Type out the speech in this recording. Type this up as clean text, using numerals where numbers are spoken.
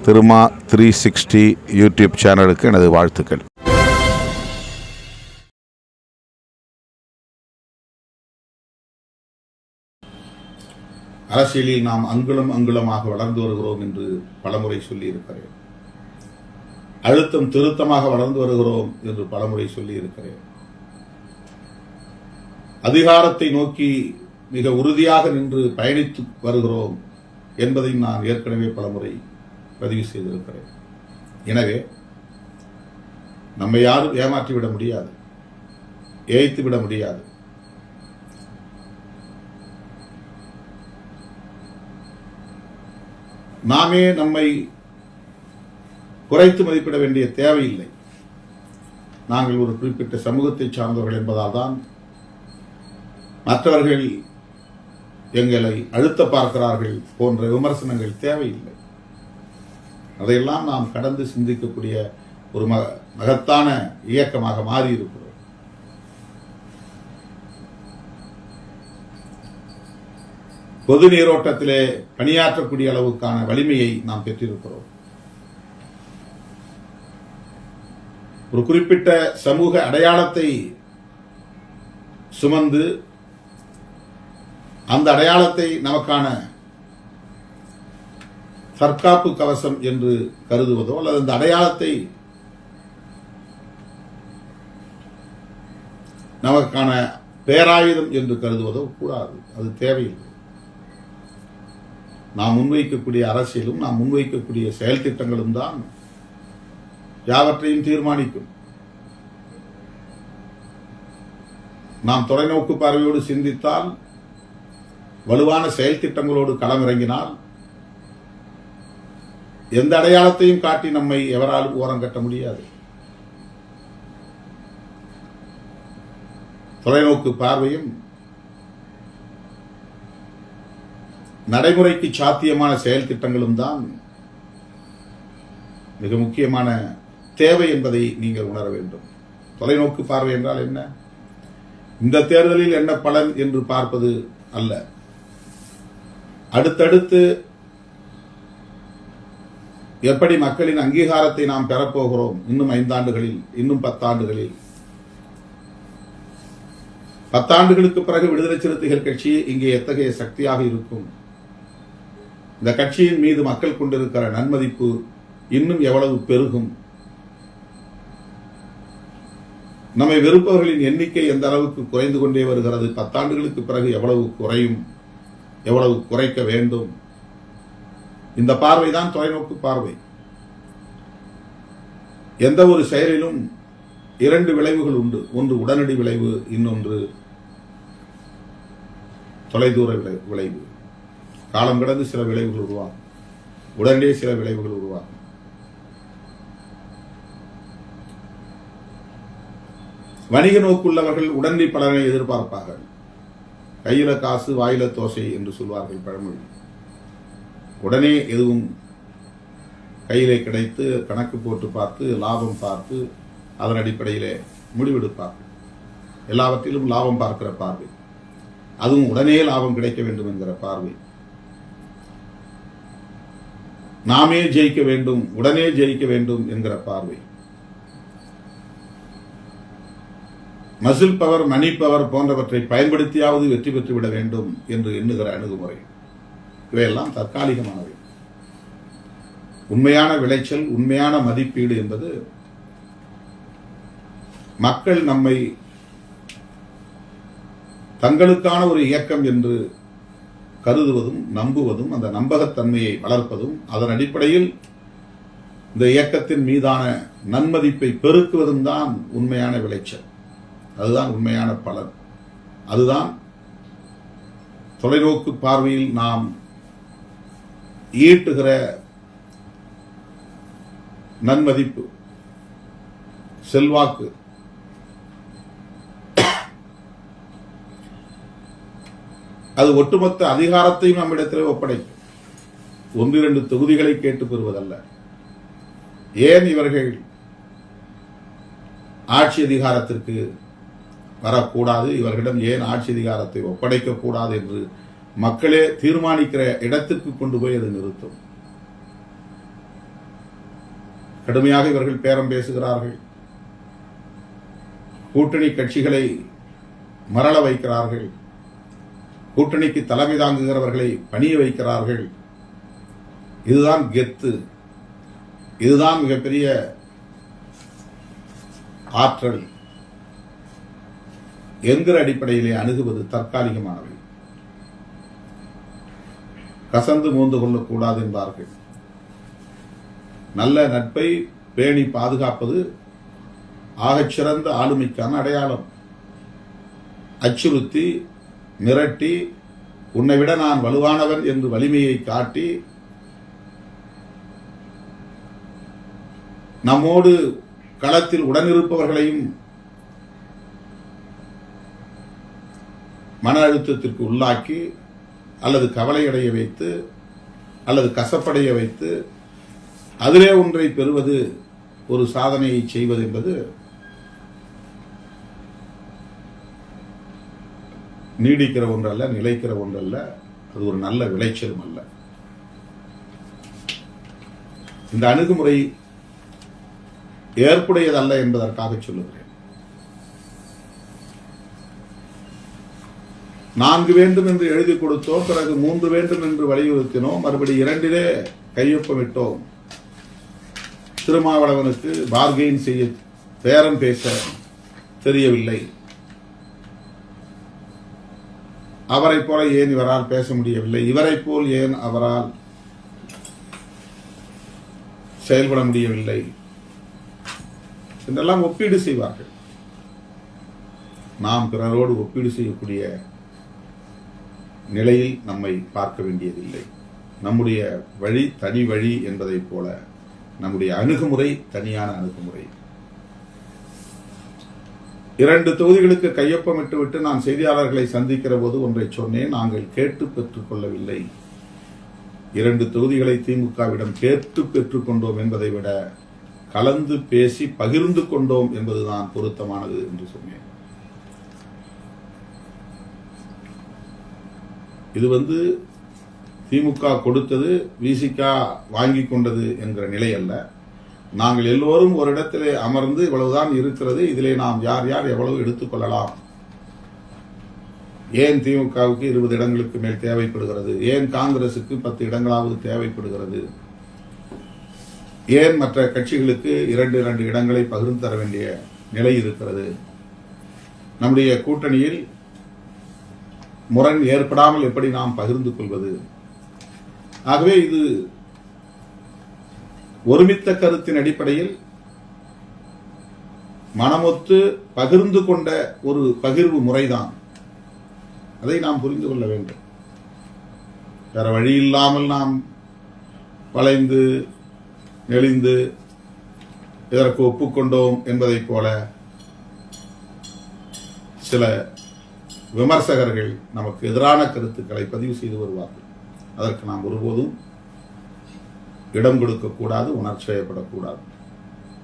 Thiruma 360 YouTube சேனலுக்கு எனது வாழ்த்துக்கள். அரசியலில் நாம் அங்குலம் அங்குலமாக வளர்ந்து வருகிறோம் என்று பலமுறை சொல்லியிருக்கிறேன். அழுத்தம் திருத்தமாக வளர்ந்து வருகிறோம் என்று பலமுறை சொல்லியிருக்கிறேன். அதிகாரத்தை நோக்கி மிக உறுதியாக நின்று பயணித்து வருகிறோம் என்பதை நான் ஏற்கனவே பலமுறை பதிவு செய்திருக்கிறேன். எனவே நம்மை யாரும் ஏமாற்றிவிட முடியாது, ஏய்த்துவிட முடியாது. நாமே நம்மை குறைத்து மதிப்பிட வேண்டிய தேவையில்லை. நாங்கள் ஒரு குறிப்பிட்ட சமூகத்தை சார்ந்தவர்கள் என்பதால் தான் மற்றவர்கள் எங்களை அழுத்த பார்க்கிறார்கள் போன்ற விமர்சனங்கள் தேவையில்லை. அதையெல்லாம் நாம் கடந்து சிந்திக்கக்கூடிய ஒரு மகத்தான இயக்கமாக மாறி இருக்கிறோம். பொது நீரோட்டத்திலே பணியாற்றக்கூடிய அளவுக்கான வலிமையை நாம் பெற்றிருக்கிறோம். ஒரு குறிப்பிட்ட சமூக அடையாளத்தை சுமந்து அந்த அடையாளத்தை நமக்கான தற்காப்பு கவசம் என்று கருதுவதோ அல்லது அந்த அடையாளத்தை நமக்கான பேராயுதம் என்று கருதுவதோ கூடாது. அது தேவையில்லை. நாம் முன்வைக்கக்கூடிய அரசியலும் நாம் முன்வைக்கக்கூடிய செயல் திட்டங்களும் தான் யாவற்றையும் தீர்மானிக்கும். நாம் தொலைநோக்கு பார்வையோடு சிந்தித்தால், வலுவான செயல் திட்டங்களோடு களமிறங்கினால், எந்த அடையாளத்தையும் காட்டி நம்மை எவராலும் ஓரம் கட்ட முடியாது. தொலைநோக்கு பார்வையும் நடைமுறைக்கு சாத்தியமான செயல் திட்டங்களும் தான் மிக முக்கியமான தேவை என்பதை நீங்கள் உணர வேண்டும். தொலைநோக்கு பார்வை என்றால் என்ன? இந்த தேர்தலில் என்ன பலன் என்று பார்ப்பது அல்ல. அடுத்தடுத்து எப்படி மக்களின் அங்கீகாரத்தை நாம் பெறப்போகிறோம், இன்னும் 5 ஆண்டுகளில், இன்னும் 10 ஆண்டுகளில். 10 ஆண்டுகளுக்கு பிறகு விடுதலை சிறுத்தைகள் கட்சி இங்கே எத்தகைய சக்தியாக இருக்கும்? இந்த கட்சியின் மீது மக்கள் கொண்டிருக்கிற நன்மதிப்பு இன்னும் எவ்வளவு பெருகும்? நம்மை வெறுப்பவர்களின் எண்ணிக்கை எந்த அளவுக்கு குறைந்து கொண்டே வருகிறது? 10 ஆண்டுகளுக்கு பிறகு எவ்வளவு குறையும், எவ்வளவு குறைக்க வேண்டும்? இந்த பார்வைதான் தொலைநோக்கு பார்வை. எந்த ஒரு செயலிலும் 2 விளைவுகள் உண்டு. ஒன்று உடனடி விளைவு, இன்னொன்று தொலைதூர விளைவு. காலம் கடந்து சில விளைவுகள் உருவாகும், உடனடியே சில விளைவுகள் உருவாகும். வணிக நோக்குள்ளவர்கள் உடனடி பலனை எதிர்பார்ப்பார்கள். கையில காசு வாயில தோசை என்று சொல்வார்கள் பழமொழி. உடனே எதுவும் கையிலே கிடைத்து கணக்கு போட்டு பார்த்து லாபம் பார்த்து அதன் அடிப்படையிலே முடிவெடுப்பார்கள். எல்லாவற்றிலும் லாபம் பார்க்கிற பார்வை, அதுவும் உடனே லாபம் கிடைக்க வேண்டும் என்கிற பார்வை. நாமே ஜெயிக்க வேண்டும், உடனே ஜெயிக்க வேண்டும் என்கிற பார்வை. மசில் பவர், மணி பவர் போன்றவற்றை பயன்படுத்தியாவது வெற்றி பெற்றுவிட வேண்டும் என்று எண்ணுகிற அணுகுமுறை. இவையெல்லாம் தற்காலிகமானவை. உண்மையான விளைச்சல், உண்மையான மதிப்பீடு என்பது மக்கள் நம்மை தங்களுக்கான ஒரு இயக்கம் என்று கருதுவதும் நம்புவதும், அந்த நம்பகத்தன்மையை வளர்ப்பதும், அதன் அடிப்படையில் இந்த இயக்கத்தின் மீதான நன்மதிப்பை பெருக்குவதும் தான் உண்மையான விளைச்சல். அதுதான் உண்மையான பலன். அதுதான் தொலைநோக்கு பார்வையில் நாம் ஈட்டுகிற நன்மதிப்பு, செல்வாக்கு. அது ஒட்டுமொத்த அதிகாரத்தையும் நம்மிடத்தில் ஒப்படைக்கும். 1-2 தொகுதிகளை கேட்டு பெறுவதல்ல. ஏன் இவர்கள் ஆட்சி அதிகாரத்திற்கு வரக்கூடாது, இவர்களிடம் ஏன் ஆட்சி அதிகாரத்தை ஒப்படைக்கக்கூடாது என்று மக்களே தீர்மானிக்கிற இடத்திற்கு கொண்டு போய் அது நிறுத்தும். கடுமையாக இவர்கள் பேரம் பேசுகிறார்கள். கூட்டணி கட்சிகளை மரள வைக்கிறார்கள். கூட்டணிக்கு தலைமை தாங்குகிறவர்களை பணிய வைக்கிறார்கள். இதுதான் கெத்து, இதுதான் மிகப்பெரிய ஆற்றல் என்கிற அடிப்படையிலே அணுகுவது தற்காலிகமானவை. கசந்து மூந்து கொள்ளக்கூடாது என்பார்கள். நல்ல நட்பை பேணி பாதுகாப்பது ஆகச்சிறந்த ஆளுமைக்கான அடையாளம். அச்சுறுத்தி மிரட்டி உன்னை விட நான் வலுவானவன் என்று வலிமையை காட்டி நம்மோடு களத்தில் உடனிருப்பவர்களையும் மன அழுத்தத்திற்கு உள்ளாக்கி அல்லது கவலையடைய வைத்து அல்லது கசப்படைய வைத்து அதிலே ஒன்றை பெறுவது, ஒரு சாதனையை செய்வது என்பது நீடிக்கிற ஒன்றல்ல, நிலைக்கிற ஒன்றல்ல, அது ஒரு நல்ல விளைச்சலும் அல்ல. இந்த அணுகுமுறை ஏற்புடையதல்ல என்பதற்காக சொல்லுகிறேன். 4 வேண்டும் என்று எழுதி கொடுத்தோம், பிறகு 3 வேண்டும் என்று வலியுறுத்தினோம், மறுபடி 2 கையொப்பமிட்டோம். திருமாவளவனுக்கு பார்கெயின் செய்ய, பேரம் பேச தெரியவில்லை. அவரை போல ஏன் இவரால் பேச முடியவில்லை, இவரை போல் ஏன் அவரால் செயல்பட முடியவில்லை என்றெல்லாம் ஒப்பீடு செய்வார்கள். நாம் பிறரோடு ஒப்பீடு செய்யக்கூடிய நிலையில் நம்மை பார்க்க வேண்டியதில்லை. நம்முடைய வழி தனி வழி என்பதைப் போல நம்முடைய அணுகுமுறை தனியான அணுகுமுறை. 2 தொகுதிகளுக்கு கையொப்பமிட்டு விட்டு நான் செய்தியாளர்களை சந்திக்கிற போது ஒன்றை சொன்னேன், நாங்கள் கேட்டு பெற்றுக் கொள்ளவில்லை. 2 தொகுதிகளை திமுகவிடம் கேட்டு பெற்றுக் கொண்டோம் என்பதை விட கலந்து பேசி பகிர்ந்து கொண்டோம் என்பதுதான் பொருத்தமானது என்று சொன்னேன். இது திமுக கொடுத்தது, விசிக வாங்கி கொண்டது என்கிற நிலை அல்ல. நாங்கள் எல்லோரும் ஒரு இடத்திலே அமர்ந்து இவ்வளவுதான் இருக்கிறது, இதிலே நாம் யார் யார் எவ்வளவு எடுத்துக்கொள்ளலாம், ஏன் திமுகவுக்கு 20 இடங்களுக்கு மேல் தேவைப்படுகிறது, ஏன் காங்கிரசுக்கு 10 இடங்களாவது தேவைப்படுகிறது, ஏன் மற்ற கட்சிகளுக்கு 2 இடங்களை பகிர்ந்து தர வேண்டிய நிலை இருக்கிறது, நம்முடைய கூட்டணியில் முரண் ஏற்படாமல் எப்படி நாம் பகிர்ந்து கொள்வது. ஆகவே இது ஒருமித்த கருத்தின் அடிப்படையில் மனமொத்து பகிர்ந்து கொண்ட ஒரு பகிர்வு முறைதான். அதை நாம் புரிந்து கொள்ள வேண்டும். வேற வழி இல்லாமல் நாம் வளைந்து நெளிந்து இதற்கு ஒப்புக்கொண்டோம் என்பதைப் போல சில விமர்சகர்கள் நமக்கு எதிரான கருத்துக்களை பதிவு செய்து வருவார்கள். அதற்கு நாம் ஒருபோதும் இடம் கொடுக்கக்கூடாது, உணர்ச்சி வயப்படக்கூடாது.